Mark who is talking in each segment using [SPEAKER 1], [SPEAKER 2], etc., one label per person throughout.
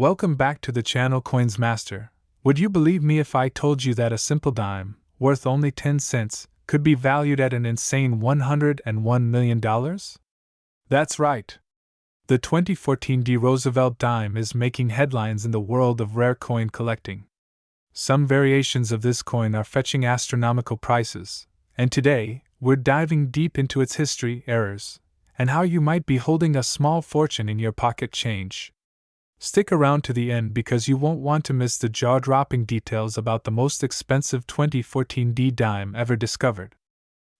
[SPEAKER 1] Welcome back to the channel Coins Master. Would you believe me if I told you that a simple dime, worth only 10 cents, could be valued at an insane $101 million? That's right. The 2014 Roosevelt dime is making headlines in the world of rare coin collecting. Some variations of this coin are fetching astronomical prices, and today, we're diving deep into its history, errors, and how you might be holding a small fortune in your pocket change. Stick around to the end because you won't want to miss the jaw-dropping details about the most expensive 2014 dime ever discovered.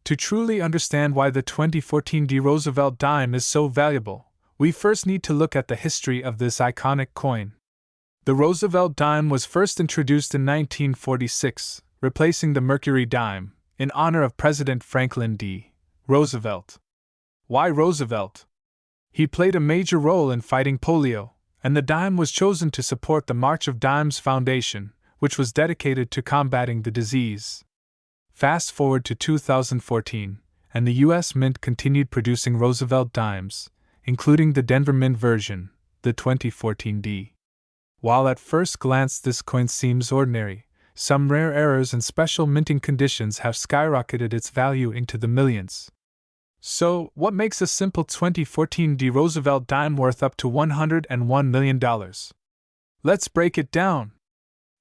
[SPEAKER 1] To truly understand why the 2014 Roosevelt dime is so valuable, we first need to look at the history of this iconic coin. The Roosevelt dime was first introduced in 1946, replacing the Mercury dime, in honor of President Franklin D. Roosevelt. Why Roosevelt? He played a major role in fighting polio, and the dime was chosen to support the March of Dimes Foundation, which was dedicated to combating the disease. Fast forward to 2014, and the U.S. Mint continued producing Roosevelt dimes, including the Denver Mint version, the 2014 D. While at first glance this coin seems ordinary, some rare errors and special minting conditions have skyrocketed its value into the millions. So, what makes a simple 2014 Roosevelt dime worth up to $101 million? Let's break it down.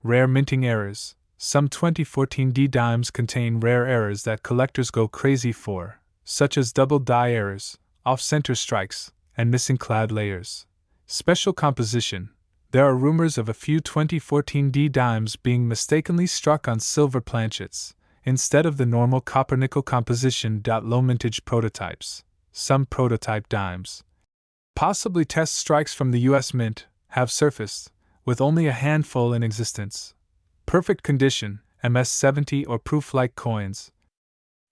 [SPEAKER 1] Rare minting errors. Some 2014 dimes contain rare errors that collectors go crazy for, such as double die errors, off-center strikes, and missing clad layers. Special composition. There are rumors of a few 2014 dimes being mistakenly struck on silver planchets, instead of the normal copper-nickel composition. Low mintage prototypes. Some prototype dimes, possibly test strikes from the U.S. Mint, have surfaced, with only a handful in existence. Perfect condition, MS-70 or proof-like coins.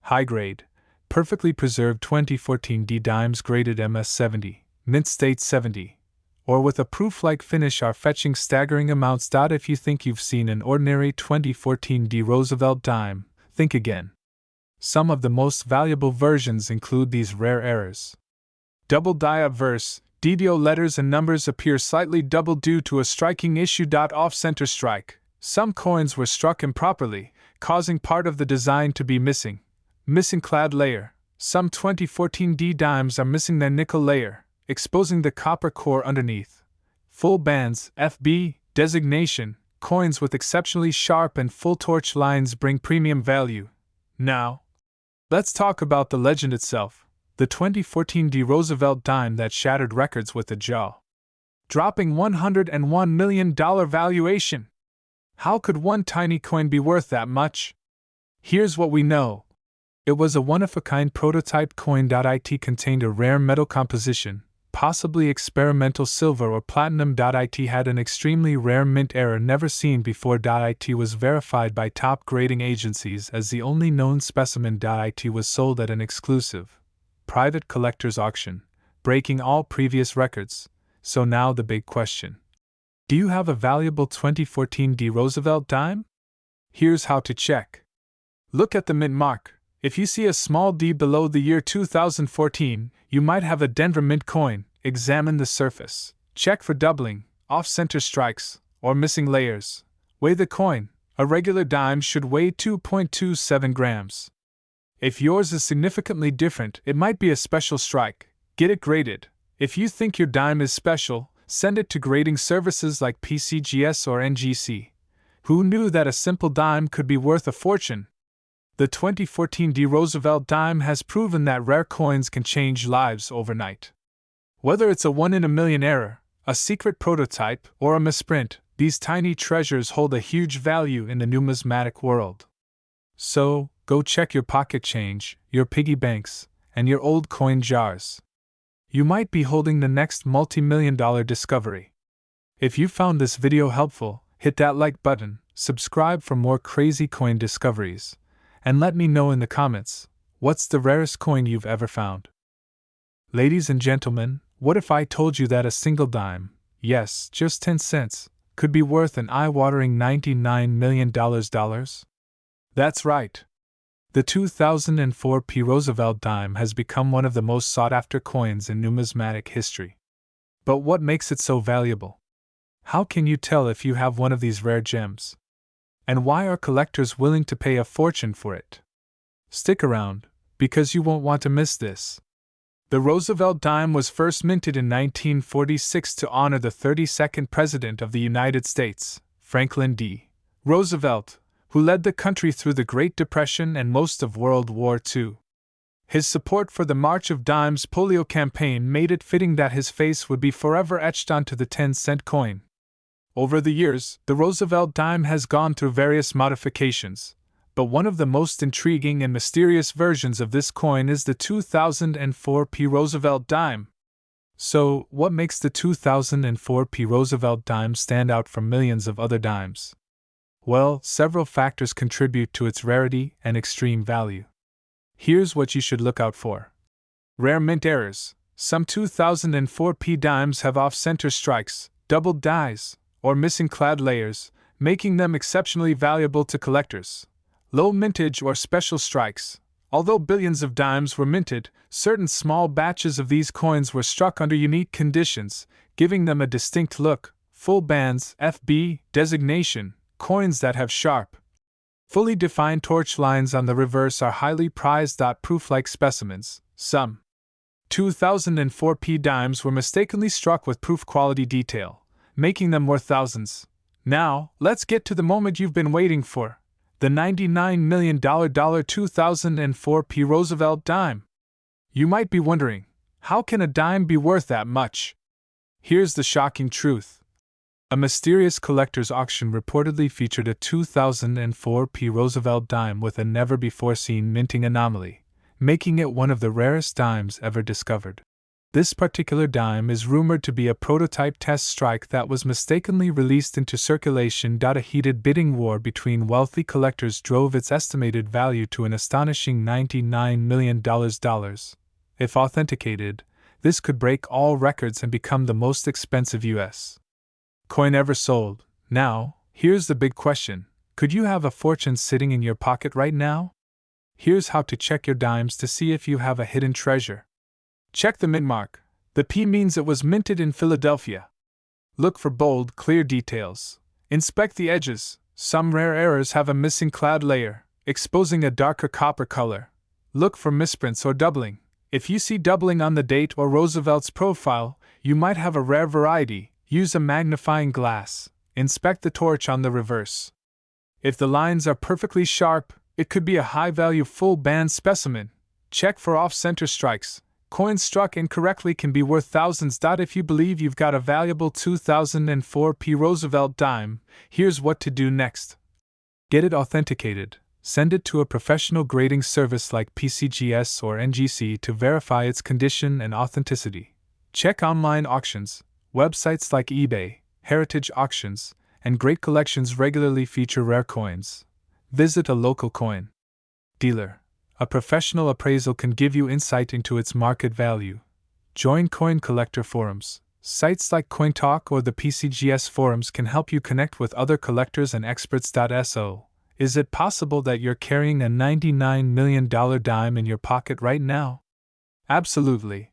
[SPEAKER 1] High grade, perfectly preserved 2014 dimes graded MS-70, Mint State 70, or with a proof-like finish are fetching staggering amounts. If you think you've seen an ordinary 2014 Roosevelt dime, think again. Some of the most valuable versions include these rare errors. Double die obverse, DDO letters and numbers appear slightly double due to a striking issue. Off-center strike. Some coins were struck improperly, causing part of the design to be missing. Missing clad layer. Some 2014 dimes are missing their nickel layer, exposing the copper core underneath. Full bands, FB, designation. Coins with exceptionally sharp and full torch lines bring premium value. Now, let's talk about the legend itself, the 2014 Roosevelt dime that shattered records with a jaw-dropping $101 million valuation. How could one tiny coin be worth that much? Here's what we know. It was a one-of-a-kind prototype coin. It contained a rare metal composition, possibly experimental silver or platinum. It had an extremely rare mint error never seen before. It was verified by top grading agencies as the only known specimen. It was sold at an exclusive, private collector's auction, breaking all previous records. So now the big question. Do you have a valuable 2014 Roosevelt dime? Here's how to check. Look at the mint mark. If you see a small d below the year 2014, you might have a Denver Mint coin. Examine the surface. Check for doubling, off-center strikes, or missing layers. Weigh the coin. A regular dime should weigh 2.27 grams. If yours is significantly different, it might be a special strike. Get it graded. If you think your dime is special, send it to grading services like PCGS or NGC. Who knew that a simple dime could be worth a fortune? The 2014 Roosevelt dime has proven that rare coins can change lives overnight. Whether it's a one-in-a-million error, a secret prototype, or a misprint, these tiny treasures hold a huge value in the numismatic world. So, go check your pocket change, your piggy banks, and your old coin jars. You might be holding the next multi-million-dollar discovery. If you found this video helpful, hit that like button, subscribe for more crazy coin discoveries, and let me know in the comments, what's the rarest coin you've ever found? Ladies and gentlemen, what if I told you that a single dime, yes, just 10 cents, could be worth an eye-watering $99 million? That's right. The 2004 Roosevelt dime has become one of the most sought-after coins in numismatic history. But what makes it so valuable? How can you tell if you have one of these rare gems? And why are collectors willing to pay a fortune for it? Stick around, because you won't want to miss this. The Roosevelt dime was first minted in 1946 to honor the 32nd President of the United States, Franklin D. Roosevelt, who led the country through the Great Depression and most of World War II. His support for the March of Dimes polio campaign made it fitting that his face would be forever etched onto the 10-cent coin. Over the years, the Roosevelt dime has gone through various modifications, but one of the most intriguing and mysterious versions of this coin is the 2004 P. Roosevelt dime. So, what makes the 2004 P. Roosevelt dime stand out from millions of other dimes? Well, several factors contribute to its rarity and extreme value. Here's what you should look out for. Rare mint errors. Some 2004 P dimes have off-center strikes, doubled dies, or missing clad layers, making them exceptionally valuable to collectors. Low mintage or special strikes. Although billions of dimes were minted, certain small batches of these coins were struck under unique conditions, giving them a distinct look. Full bands, FB, designation, coins that have sharp, fully defined torch lines on the reverse are highly prized. Proof-like specimens. Some 2004 P dimes were mistakenly struck with proof quality detail, making them worth thousands. Now, let's get to the moment you've been waiting for. The $99 million 2004 P. Roosevelt dime. You might be wondering, how can a dime be worth that much? Here's the shocking truth. A mysterious collector's auction reportedly featured a 2004 P. Roosevelt dime with a never-before-seen minting anomaly, making it one of the rarest dimes ever discovered. This particular dime is rumored to be a prototype test strike that was mistakenly released into circulation. A heated bidding war between wealthy collectors drove its estimated value to an astonishing $99 million. If authenticated, this could break all records and become the most expensive U.S. coin ever sold. Now, here's the big question. Could you have a fortune sitting in your pocket right now? Here's how to check your dimes to see if you have a hidden treasure. Check the mint mark. The P means it was minted in Philadelphia. Look for bold, clear details. Inspect the edges. Some rare errors have a missing clad layer, exposing a darker copper color. Look for misprints or doubling. If you see doubling on the date or Roosevelt's profile, you might have a rare variety. Use a magnifying glass. Inspect the torch on the reverse. If the lines are perfectly sharp, it could be a high-value full-band specimen. Check for off-center strikes. Coins struck incorrectly can be worth thousands. If you believe you've got a valuable 2004 P. Roosevelt dime, here's what to do next. Get it authenticated. Send it to a professional grading service like PCGS or NGC to verify its condition and authenticity. Check online auctions. Websites like eBay, Heritage Auctions, and Great Collections regularly feature rare coins. Visit a local coin dealer. A professional appraisal can give you insight into its market value. Join coin collector forums. Sites like CoinTalk or the PCGS forums can help you connect with other collectors and experts. So, is it possible that you're carrying a $99 million dime in your pocket right now? Absolutely.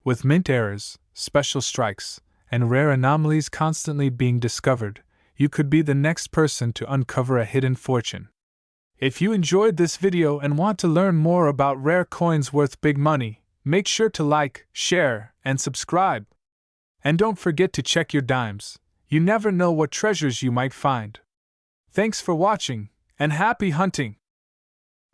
[SPEAKER 1] With mint errors, special strikes, and rare anomalies constantly being discovered, you could be the next person to uncover a hidden fortune. If you enjoyed this video and want to learn more about rare coins worth big money, make sure to like, share, and subscribe. And don't forget to check your dimes. You never know what treasures you might find. Thanks for watching, and happy hunting!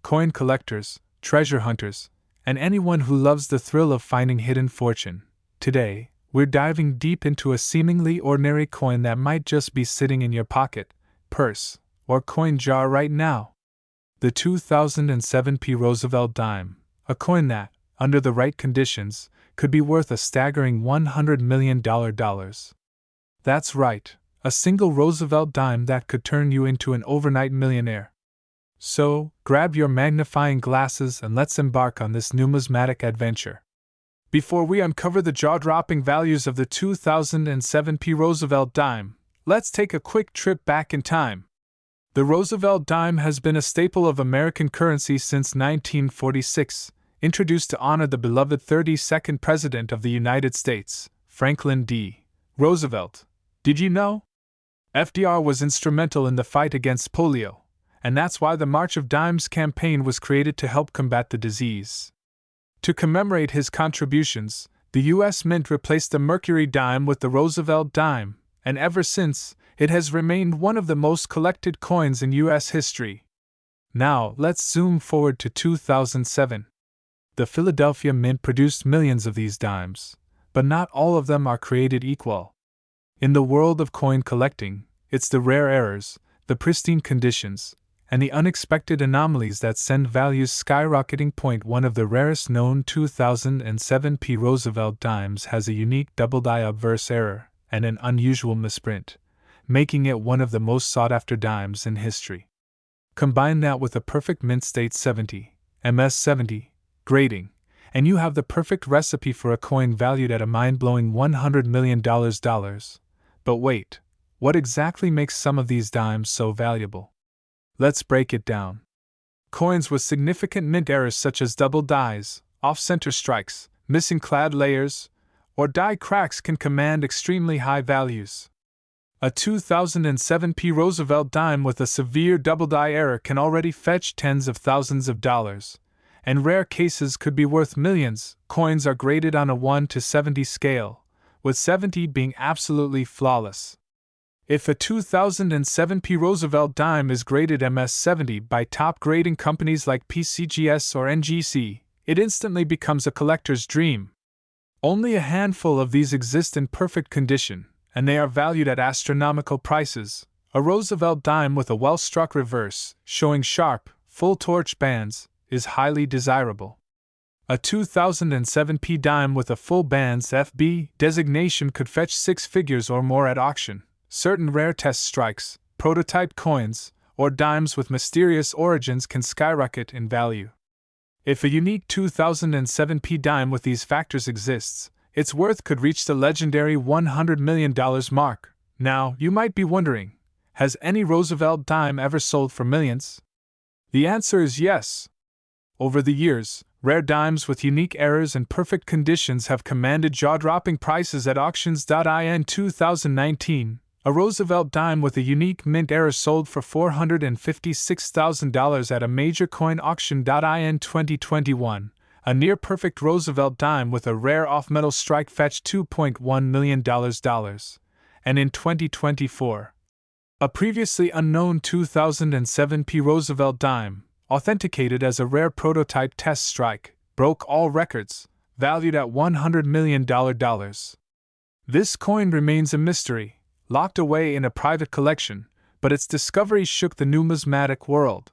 [SPEAKER 1] Coin collectors, treasure hunters, and anyone who loves the thrill of finding hidden fortune. Today, we're diving deep into a seemingly ordinary coin that might just be sitting in your pocket, purse, or coin jar right now. The 2007 P. Roosevelt dime, a coin that, under the right conditions, could be worth a staggering $100 million. That's right, a single Roosevelt dime that could turn you into an overnight millionaire. So, grab your magnifying glasses and let's embark on this numismatic adventure. Before we uncover the jaw-dropping values of the 2007 P. Roosevelt dime, let's take a quick trip back in time. The Roosevelt dime has been a staple of American currency since 1946, introduced to honor the beloved 32nd President of the United States, Franklin D. Roosevelt. Did you know? FDR was instrumental in the fight against polio, and that's why the March of Dimes campaign was created to help combat the disease. To commemorate his contributions, the U.S. Mint replaced the Mercury dime with the Roosevelt dime, and ever since, it has remained one of the most collected coins in U.S. history. Now, let's zoom forward to 2007. The Philadelphia Mint produced millions of these dimes, but not all of them are created equal. In the world of coin collecting, it's the rare errors, the pristine conditions, and the unexpected anomalies that send values skyrocketing. One of the rarest known 2007 P. Roosevelt dimes has a unique double-die obverse error and an unusual misprint, making it one of the most sought-after dimes in history. Combine that with a perfect mint state 70, MS70, grading, and you have the perfect recipe for a coin valued at a mind-blowing $100 million. But wait, what exactly makes some of these dimes so valuable? Let's break it down. Coins with significant mint errors such as double dies, off-center strikes, missing clad layers, or die cracks can command extremely high values. A 2007 P. Roosevelt dime with a severe double die error can already fetch tens of thousands of dollars, and rare cases could be worth millions. Coins are graded on a 1 to 70 scale, with 70 being absolutely flawless. If a 2007 P. Roosevelt dime is graded MS70 by top grading companies like PCGS or NGC, it instantly becomes a collector's dream. Only a handful of these exist in perfect condition, and they are valued at astronomical prices. A Roosevelt dime with a well-struck reverse, showing sharp, full torch bands, is highly desirable. A 2007 P dime with a full bands FB designation could fetch 6 figures or more at auction. Certain rare test strikes, prototype coins, or dimes with mysterious origins can skyrocket in value. If a unique 2007 P dime with these factors exists, its worth could reach the legendary $100 million mark. Now, you might be wondering, has any Roosevelt dime ever sold for millions? The answer is yes. Over the years, rare dimes with unique errors and perfect conditions have commanded jaw-dropping prices at auctions. In 2019, a Roosevelt dime with a unique mint error sold for $456,000 at a major coin auction. In 2021, a near-perfect Roosevelt dime with a rare off-metal strike fetched $2.1 million. And in 2024, a previously unknown 2007 P. Roosevelt dime, authenticated as a rare prototype test strike, broke all records, valued at $100 million. This coin remains a mystery, locked away in a private collection, but its discovery shook the numismatic world.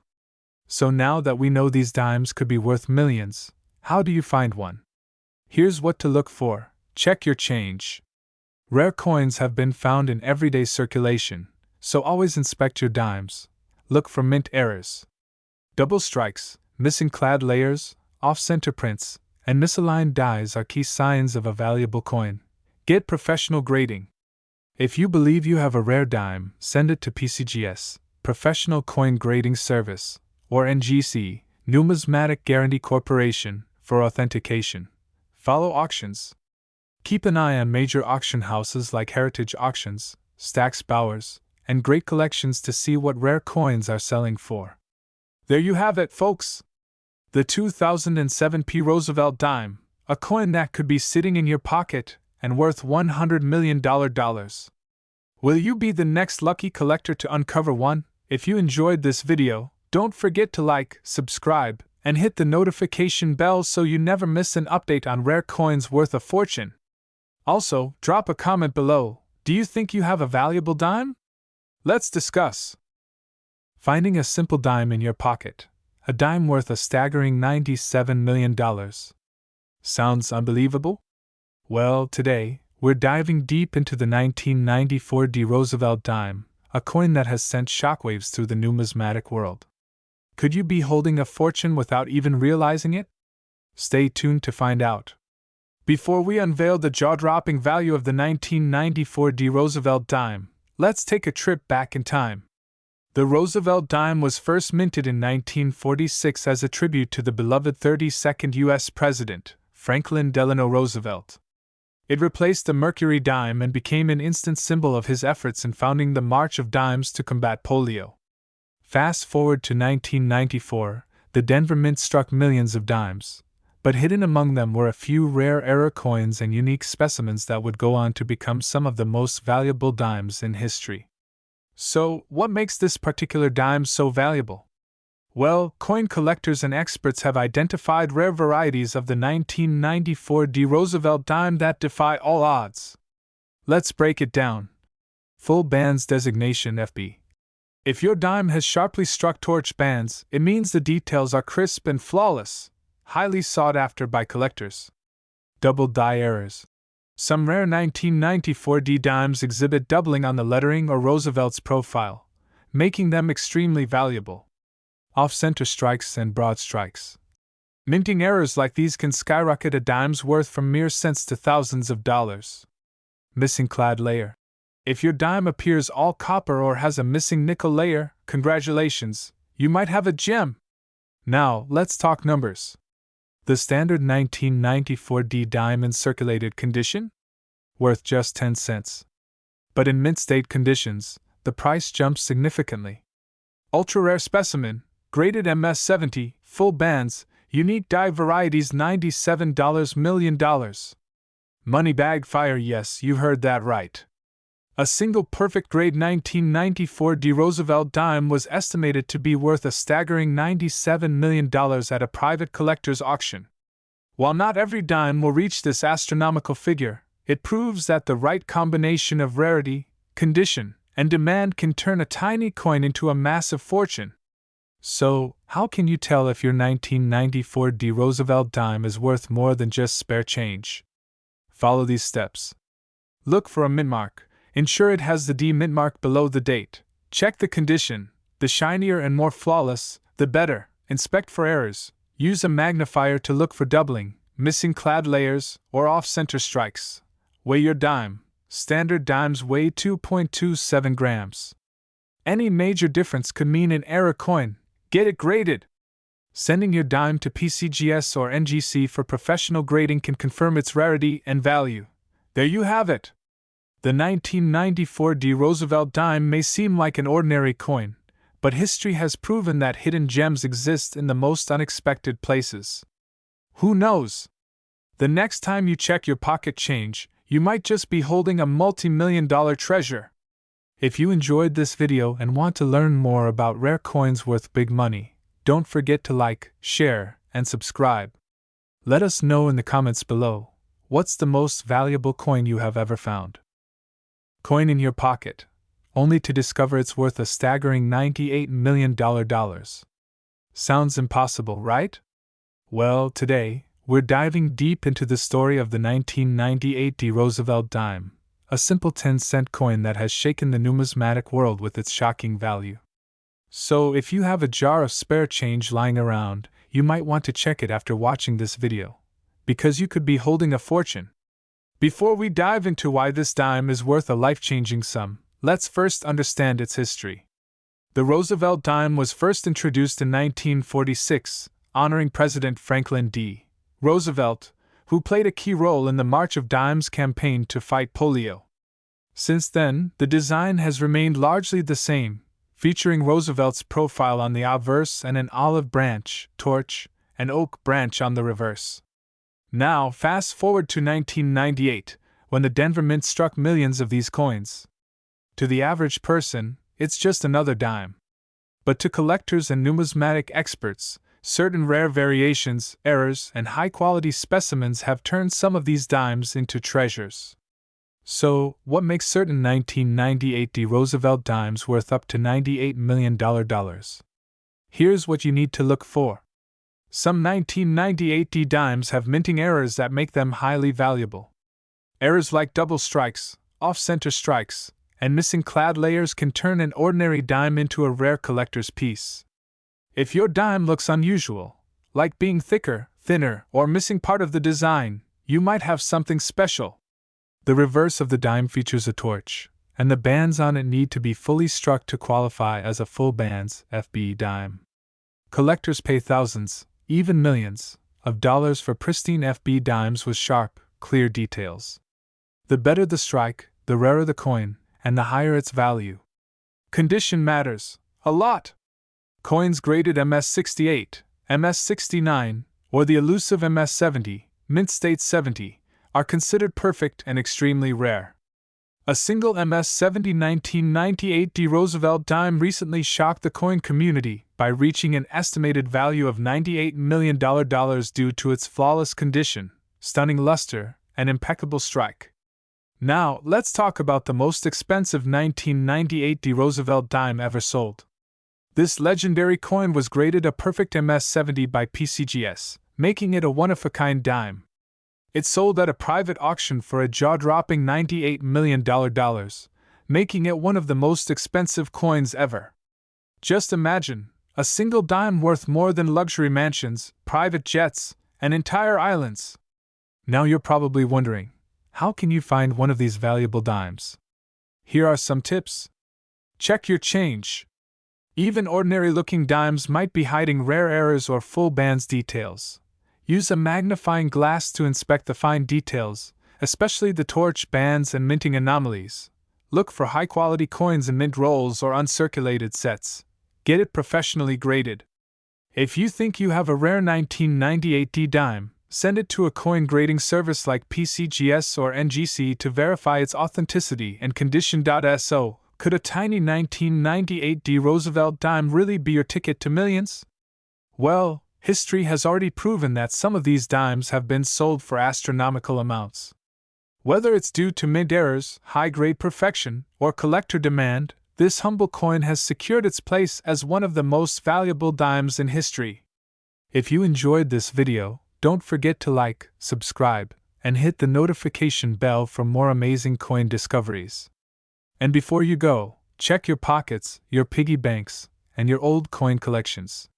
[SPEAKER 1] So now that we know these dimes could be worth millions, how do you find one? Here's what to look for. Check your change. Rare coins have been found in everyday circulation, so always inspect your dimes. Look for mint errors. Double strikes, missing clad layers, off-center prints, and misaligned dies are key signs of a valuable coin. Get professional grading. If you believe you have a rare dime, send it to PCGS, Professional Coin Grading Service, or NGC, Numismatic Guarantee Corporation, for authentication. Follow auctions. Keep an eye on major auction houses like Heritage Auctions, Stack's Bowers, and Great Collections to see what rare coins are selling for. There you have it, folks! The 2007 P. Roosevelt dime, a coin that could be sitting in your pocket and worth $100 million. Will you be the next lucky collector to uncover one? If you enjoyed this video, don't forget to like, subscribe, and hit the notification bell so you never miss an update on rare coins worth a fortune. Also, drop a comment below. Do you think you have a valuable dime? Let's discuss. Finding a simple dime in your pocket, a dime worth a staggering $97 million. Sounds unbelievable? Well, today, we're diving deep into the 1994 D. Roosevelt dime, a coin that has sent shockwaves through the numismatic world. Could you be holding a fortune without even realizing it? Stay tuned to find out. Before we unveil the jaw-dropping value of the 1994 D. Roosevelt dime, let's take a trip back in time. The Roosevelt dime was first minted in 1946 as a tribute to the beloved 32nd U.S. President, Franklin Delano Roosevelt. It replaced the Mercury dime and became an instant symbol of his efforts in founding the March of Dimes to combat polio. Fast forward to 1994, the Denver Mint struck millions of dimes, but hidden among them were a few rare error coins and unique specimens that would go on to become some of the most valuable dimes in history. So, what makes this particular dime so valuable? Well, coin collectors and experts have identified rare varieties of the 1994 D. Roosevelt dime that defy all odds. Let's break it down. Full bands designation FB. If your dime has sharply struck torch bands, it means the details are crisp and flawless, highly sought after by collectors. Double die errors. Some rare 1994 D dimes exhibit doubling on the lettering or Roosevelt's profile, making them extremely valuable. Off-center strikes and broad strikes. Minting errors like these can skyrocket a dime's worth from mere cents to thousands of dollars. Missing clad layer. If your dime appears all copper or has a missing nickel layer, congratulations, you might have a gem. Now, let's talk numbers. The standard 1994 D dime in circulated condition? Worth just 10 cents. But in mint state conditions, the price jumps significantly. Ultra rare specimen, graded MS70, full bands, unique die varieties $97 million. Money bag fire, yes, you heard that right. A single perfect grade 1994 D. Roosevelt dime was estimated to be worth a staggering $97 million at a private collector's auction. While not every dime will reach this astronomical figure, it proves that the right combination of rarity, condition, and demand can turn a tiny coin into a massive fortune. So, how can you tell if your 1994 D. Roosevelt dime is worth more than just spare change? Follow these steps. Look for a mint mark. Ensure it has the D mint mark below the date. Check the condition. The shinier and more flawless, the better. Inspect for errors. Use a magnifier to look for doubling, missing clad layers, or off-center strikes. Weigh your dime. Standard dimes weigh 2.27 grams. Any major difference could mean an error coin. Get it graded. Sending your dime to PCGS or NGC for professional grading can confirm its rarity and value. There you have it. The 1994 D. Roosevelt dime may seem like an ordinary coin, but history has proven that hidden gems exist in the most unexpected places. Who knows? The next time you check your pocket change, you might just be holding a multi-million-dollar treasure. If you enjoyed this video and want to learn more about rare coins worth big money, don't forget to like, share, and subscribe. Let us know in the comments below, what's the most valuable coin you have ever found? Coin in your pocket, only to discover it's worth a staggering $98 million. Sounds impossible, right? Well, today, we're diving deep into the story of the 1998 D. Roosevelt dime, a simple 10-cent coin that has shaken the numismatic world with its shocking value. So, if you have a jar of spare change lying around, you might want to check it after watching this video, because you could be holding a fortune. Before we dive into why this dime is worth a life-changing sum, let's first understand its history. The Roosevelt dime was first introduced in 1946, honoring President Franklin D. Roosevelt, who played a key role in the March of Dimes campaign to fight polio. Since then, the design has remained largely the same, featuring Roosevelt's profile on the obverse and an olive branch, torch, and oak branch on the reverse. Now, fast forward to 1998, when the Denver Mint struck millions of these coins. To the average person, it's just another dime. But to collectors and numismatic experts, certain rare variations, errors, and high-quality specimens have turned some of these dimes into treasures. So, what makes certain 1998 D. Roosevelt dimes worth up to $98 million? Here's what you need to look for. Some 1998 D dimes have minting errors that make them highly valuable. Errors like double strikes, off-center strikes, and missing clad layers can turn an ordinary dime into a rare collector's piece. If your dime looks unusual, like being thicker, thinner, or missing part of the design, you might have something special. The reverse of the dime features a torch, and the bands on it need to be fully struck to qualify as a full bands FB dime. Collectors pay thousands, even millions, of dollars for pristine FB dimes with sharp, clear details. The better the strike, the rarer the coin, and the higher its value. Condition matters a lot. Coins graded MS-68, MS-69, or the elusive MS-70, mint state 70, are considered perfect and extremely rare. A single MS-70 1998 D Roosevelt dime recently shocked the coin community by reaching an estimated value of $98 million due to its flawless condition, stunning luster, and impeccable strike. Now, let's talk about the most expensive 1998 D Roosevelt dime ever sold. This legendary coin was graded a perfect MS-70 by PCGS, making it a one-of-a-kind dime. It sold at a private auction for a jaw-dropping $98 million, making it one of the most expensive coins ever. Just imagine, a single dime worth more than luxury mansions, private jets, and entire islands. Now you're probably wondering, how can you find one of these valuable dimes? Here are some tips. Check your change. Even ordinary-looking dimes might be hiding rare errors or full bands details. Use a magnifying glass to inspect the fine details, especially the torch bands and minting anomalies. Look for high-quality coins in mint rolls or uncirculated sets. Get it professionally graded. If you think you have a rare 1998 D dime, send it to a coin grading service like PCGS or NGC to verify its authenticity and condition. So, could a tiny 1998 D Roosevelt dime really be your ticket to millions? Well, history has already proven that some of these dimes have been sold for astronomical amounts. Whether it's due to mint errors, high-grade perfection, or collector demand, this humble coin has secured its place as one of the most valuable dimes in history. If you enjoyed this video, don't forget to like, subscribe, and hit the notification bell for more amazing coin discoveries. And before you go, check your pockets, your piggy banks, and your old coin collections.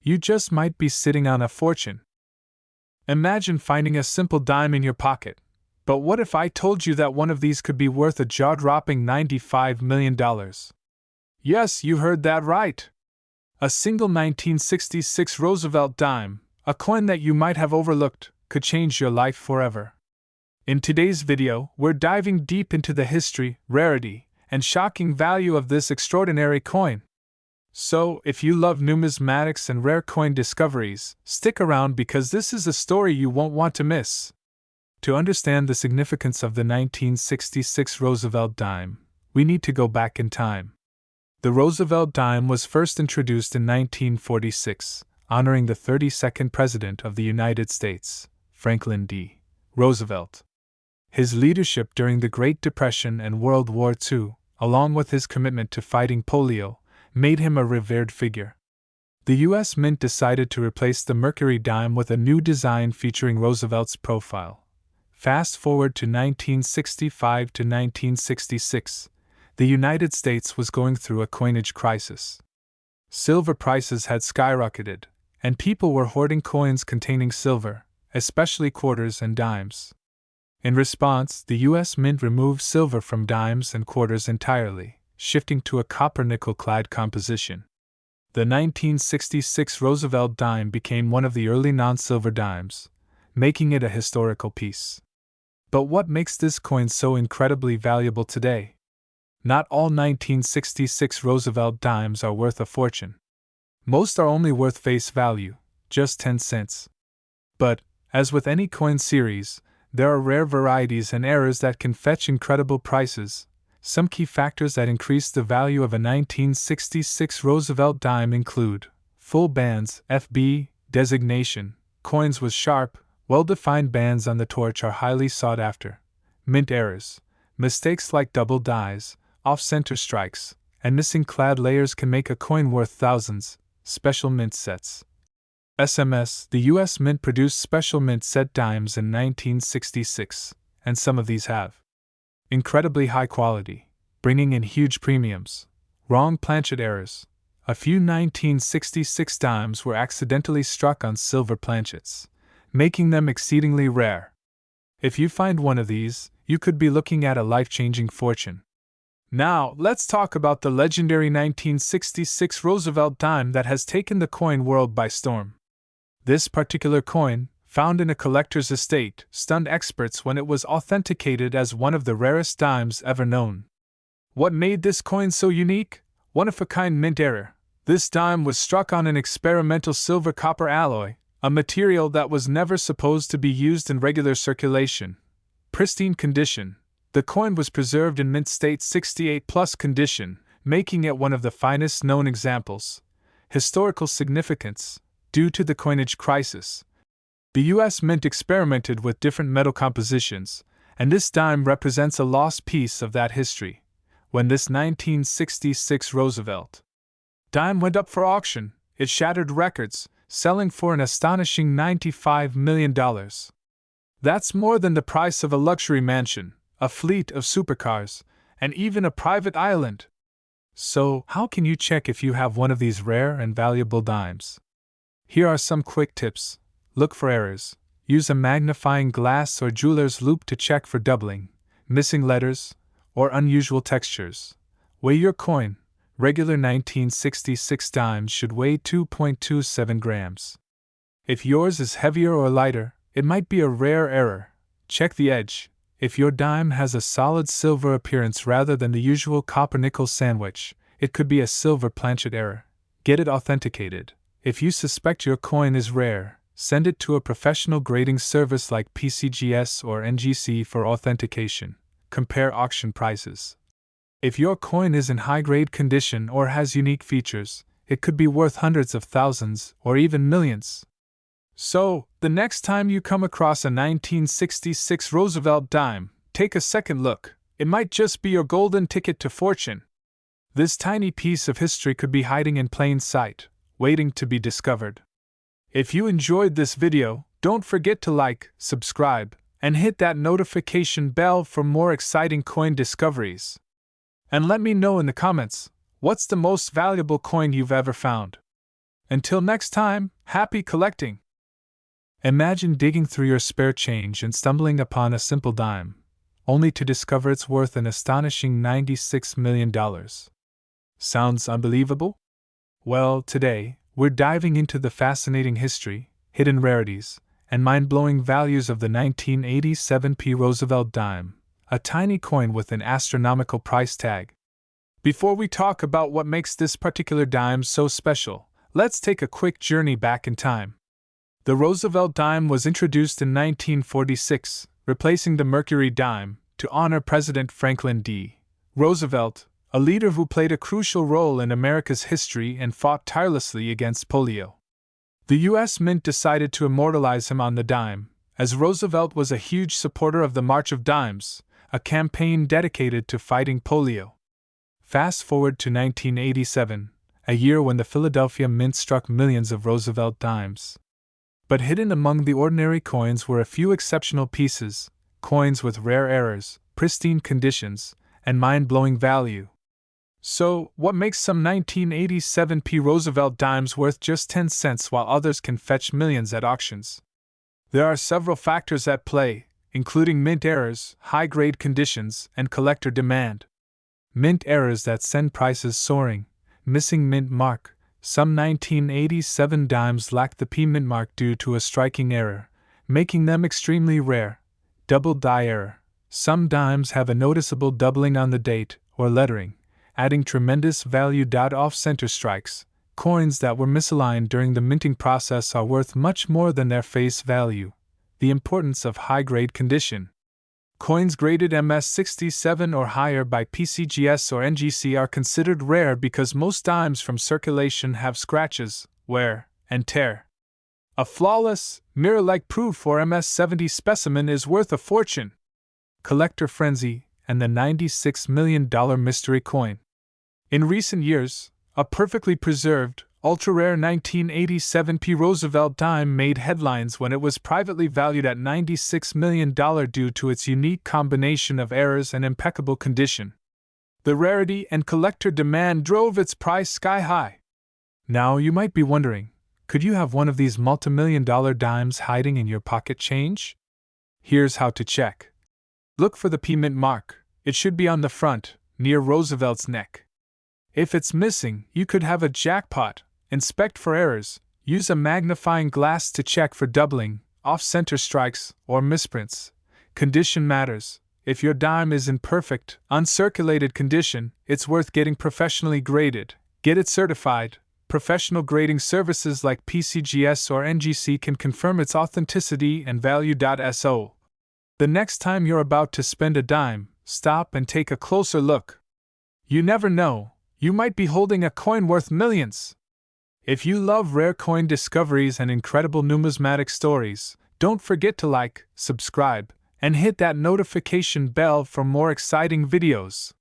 [SPEAKER 1] You just might be sitting on a fortune. Imagine finding a simple dime in your pocket. But what if I told you that one of these could be worth a jaw-dropping $95 million? Yes, you heard that right. A single 1966 Roosevelt dime, a coin that you might have overlooked, could change your life forever. In today's video, we're diving deep into the history, rarity, and shocking value of this extraordinary coin. So, if you love numismatics and rare coin discoveries, stick around because this is a story you won't want to miss. To understand the significance of the 1966 Roosevelt dime, we need to go back in time. The Roosevelt dime was first introduced in 1946, honoring the 32nd President of the United States, Franklin D. Roosevelt. His leadership during the Great Depression and World War II, along with his commitment to fighting polio, made him a revered figure. The U.S. Mint decided to replace the Mercury dime with a new design featuring Roosevelt's profile. Fast forward to 1965 to 1966, the United States was going through a coinage crisis. Silver prices had skyrocketed, and people were hoarding coins containing silver, especially quarters and dimes. In response, the U.S. Mint removed silver from dimes and quarters entirely, shifting to a copper-nickel-clad composition. The 1966 Roosevelt dime became one of the early non-silver dimes, making it a historical piece. But what makes this coin so incredibly valuable today? Not all 1966 Roosevelt dimes are worth a fortune. Most are only worth face value, just 10 cents. But, as with any coin series, there are rare varieties and errors that can fetch incredible prices. Some key factors that increase the value of a 1966 Roosevelt dime include full bands, FB, designation, coins with sharp, well-defined bands on the torch are highly sought after, mint errors, mistakes like double dies, off-center strikes, and missing clad layers can make a coin worth thousands, special mint sets. SMS, the U.S. Mint produced special mint set dimes in 1966, and some of these have incredibly high quality, bringing in huge premiums. Wrong planchet errors. A few 1966 dimes were accidentally struck on silver planchets, making them exceedingly rare. If you find one of these, you could be looking at a life-changing fortune. Now, let's talk about the legendary 1966 Roosevelt dime that has taken the coin world by storm. This particular coin, found in a collector's estate, stunned experts when it was authenticated as one of the rarest dimes ever known. What made this coin so unique? One-of-a-kind mint error. This dime was struck on an experimental silver-copper alloy, a material that was never supposed to be used in regular circulation. Pristine condition. The coin was preserved in mint state 68+ condition, making it one of the finest known examples. Historical significance. Due to the coinage crisis, the U.S. Mint experimented with different metal compositions, and this dime represents a lost piece of that history. When this 1966 Roosevelt dime went up for auction, it shattered records, selling for an astonishing $95 million. That's more than the price of a luxury mansion, a fleet of supercars, and even a private island. So, how can you check if you have one of these rare and valuable dimes? Here are some quick tips. Look for errors. Use a magnifying glass or jeweler's loupe to check for doubling, missing letters, or unusual textures. Weigh your coin. Regular 1966 dimes should weigh 2.27 grams. If yours is heavier or lighter, it might be a rare error. Check the edge. If your dime has a solid silver appearance rather than the usual copper-nickel sandwich, it could be a silver planchet error. Get it authenticated. If you suspect your coin is rare, send it to a professional grading service like PCGS or NGC for authentication. Compare auction prices. If your coin is in high-grade condition or has unique features, it could be worth hundreds of thousands or even millions. So, the next time you come across a 1966 Roosevelt dime, take a second look. It might just be your golden ticket to fortune. This tiny piece of history could be hiding in plain sight, waiting to be discovered. If you enjoyed this video, don't forget to like, subscribe, and hit that notification bell for more exciting coin discoveries. And let me know in the comments, what's the most valuable coin you've ever found? Until next time, happy collecting! Imagine digging through your spare change and stumbling upon a simple dime, only to discover it's worth an astonishing $96 million. Sounds unbelievable? Well, today, we're diving into the fascinating history, hidden rarities, and mind-blowing values of the 1987 Roosevelt dime, a tiny coin with an astronomical price tag. Before we talk about what makes this particular dime so special, let's take a quick journey back in time. The Roosevelt dime was introduced in 1946, replacing the Mercury dime, to honor President Franklin D. Roosevelt, a leader who played a crucial role in America's history and fought tirelessly against polio. The U.S. Mint decided to immortalize him on the dime, as Roosevelt was a huge supporter of the March of Dimes, a campaign dedicated to fighting polio. Fast forward to 1987, a year when the Philadelphia Mint struck millions of Roosevelt dimes. But hidden among the ordinary coins were a few exceptional pieces, coins with rare errors, pristine conditions, and mind-blowing value. So, what makes some 1987 Roosevelt dimes worth just 10 cents while others can fetch millions at auctions? There are several factors at play, including mint errors, high-grade conditions, and collector demand. Mint errors that send prices soaring. Missing mint mark. Some 1987 dimes lack the P mint mark due to a striking error, making them extremely rare. Double die error. Some dimes have a noticeable doubling on the date or lettering, adding tremendous value. Off-center strikes. Coins that were misaligned during the minting process are worth much more than their face value. The importance of high-grade condition. Coins graded MS-67 or higher by PCGS or NGC are considered rare because most dimes from circulation have scratches, wear, and tear. A flawless, mirror-like proof or MS-70 specimen is worth a fortune. Collector frenzy and the $96 million mystery coin. In recent years, a perfectly preserved, ultra-rare 1987 Roosevelt dime made headlines when it was privately valued at $96 million due to its unique combination of errors and impeccable condition. The rarity and collector demand drove its price sky high. Now you might be wondering, could you have one of these multimillion-dollar dimes hiding in your pocket change? Here's how to check. Look for the P mint mark. It should be on the front, near Roosevelt's neck. If it's missing, you could have a jackpot. Inspect for errors, use a magnifying glass to check for doubling, off-center strikes, or misprints. Condition matters. If your dime is in perfect, uncirculated condition, it's worth getting professionally graded. Get it certified. Professional grading services like PCGS or NGC can confirm its authenticity and value. So, the next time you're about to spend a dime, stop and take a closer look. You never know, you might be holding a coin worth millions. If you love rare coin discoveries and incredible numismatic stories, don't forget to like, subscribe, and hit that notification bell for more exciting videos.